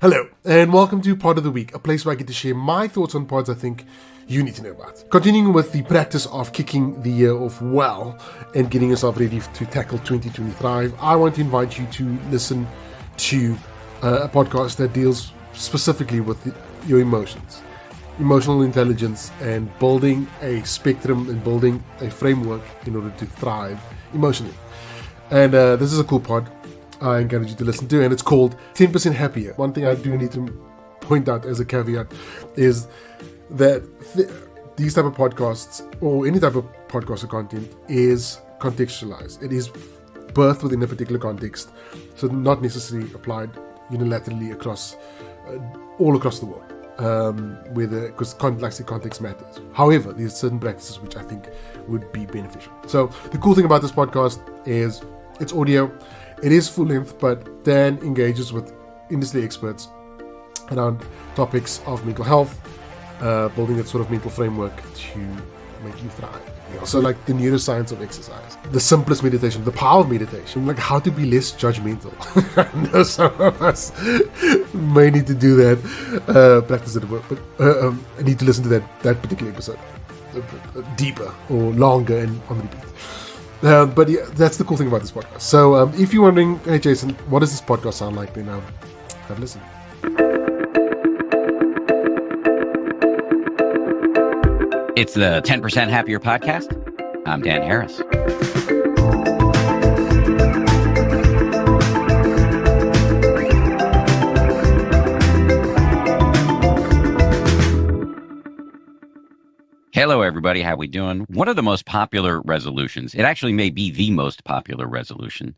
Hello, and welcome to Pod of the Week, a place where I get to share my thoughts on pods I think you need to know about. Continuing with the practice of kicking the year off well and getting yourself ready to tackle 2025, I want to invite you to listen to a podcast that deals specifically with your emotions, emotional intelligence, and building a spectrum and building a framework in order to thrive emotionally. And this is a cool pod I encourage you to listen to, and it's called 10% Happier. One thing I do need to point out as a caveat is that these type of podcasts, or any type of podcast or content, is contextualized. It is birthed within a particular context, so not necessarily applied unilaterally across all across the world, because context matters. However, there's certain practices which I think would be beneficial. So the cool thing about this podcast is it's audio. It is full length, but Dan engages with industry experts around topics of mental health, building that sort of mental framework to make you thrive. So like the neuroscience of exercise, the simplest meditation, the power of meditation, like how to be less judgmental. I know some of us may need to do that, practice it at work, but I need to listen to that particular episode deeper or longer and on repeat. But yeah, that's the cool thing about this podcast. So if you're wondering, hey Jason, what does this podcast sound like, then have a listen. It's the 10% Happier podcast. I'm Dan Harris. Hello, everybody. How we doing? One of the most popular resolutions, it actually may be the most popular resolution,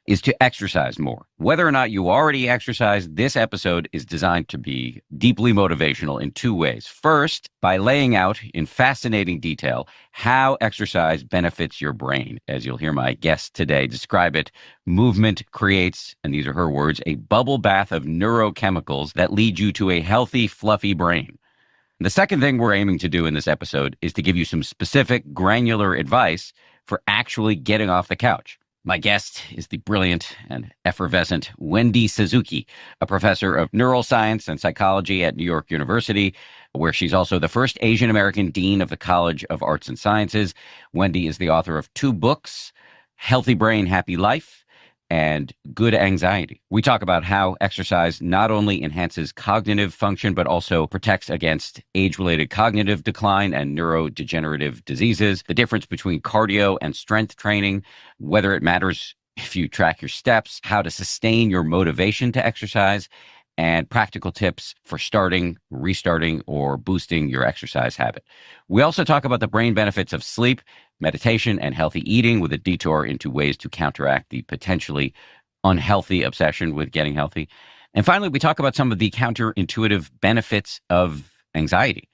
is to exercise more. Whether or not you already exercise, this episode is designed to be deeply motivational in two ways. First, by laying out in fascinating detail how exercise benefits your brain. As you'll hear my guest today describe it, movement creates, and these are her words, a bubble bath of neurochemicals that lead you to a healthy, fluffy brain. The second thing we're aiming to do in this episode is to give you some specific, granular advice for actually getting off the couch. My guest is the brilliant and effervescent Wendy Suzuki, a professor of neuroscience and psychology at New York University, where she's also the first Asian American dean of the College of Arts and Sciences. Wendy is the author of 2 books, Healthy Brain, Happy Life, and Good Anxiety. We talk about how exercise not only enhances cognitive function, but also protects against age-related cognitive decline and neurodegenerative diseases, the difference between cardio and strength training, whether it matters if you track your steps, how to sustain your motivation to exercise, and practical tips for starting, restarting, or boosting your exercise habit. We also talk about the brain benefits of sleep, meditation, and healthy eating, with a detour into ways to counteract the potentially unhealthy obsession with getting healthy. And finally, we talk about some of the counterintuitive benefits of anxiety.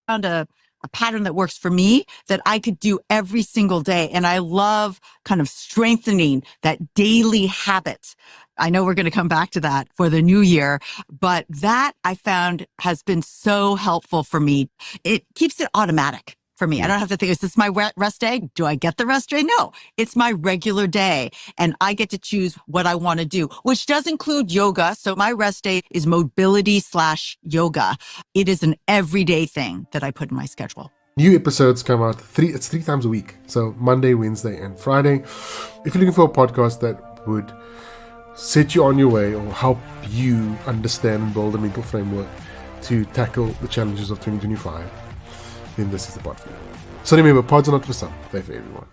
Found a pattern that works for me that I could do every single day. And I love kind of strengthening that daily habit. I know we're going to come back to that for the new year, but that I found has been so helpful for me. It keeps it automatic for me. I don't have to think, is this my rest day? Do I get the rest day? No, it's my regular day. And I get to choose what I want to do, which does include yoga. So my rest day is mobility/yoga. It is an everyday thing that I put in my schedule. New episodes come out 3 times a week. So Monday, Wednesday, and Friday. If you're looking for a podcast that would set you on your way or help you understand and build a mental framework to tackle the challenges of 2025, then this is the pod for you. So remember, pods are not for some, they're for everyone.